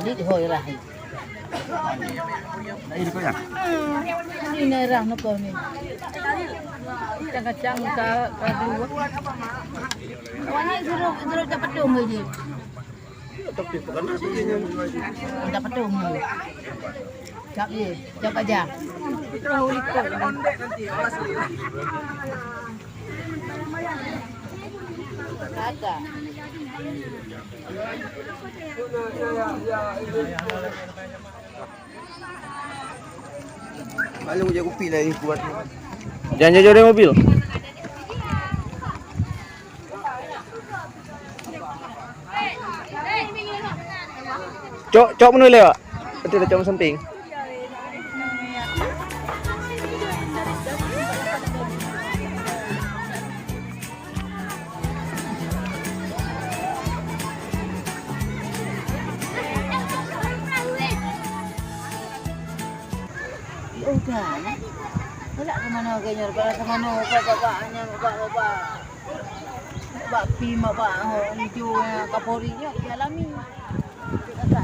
Adik hoi rah. Ini kau ya? Ini rah nak kau ni. Kacang-kacang kadu. Awaknya suruh dapat dong aje. Tapi bukan nasi. Dapat dong. Jap je, jap aja. Tahu ikut. Ada. Malu je kopi lah ni buat. Jangan jauh dari mobil. Cok menu lewat. Betul cok samping. Udah. Nak ke mana kayaknya? Kalau ke mana bapak-bapaknya, bapak-bapak. Bapak pi bapak hijau Kapolri nya dialami. Kata.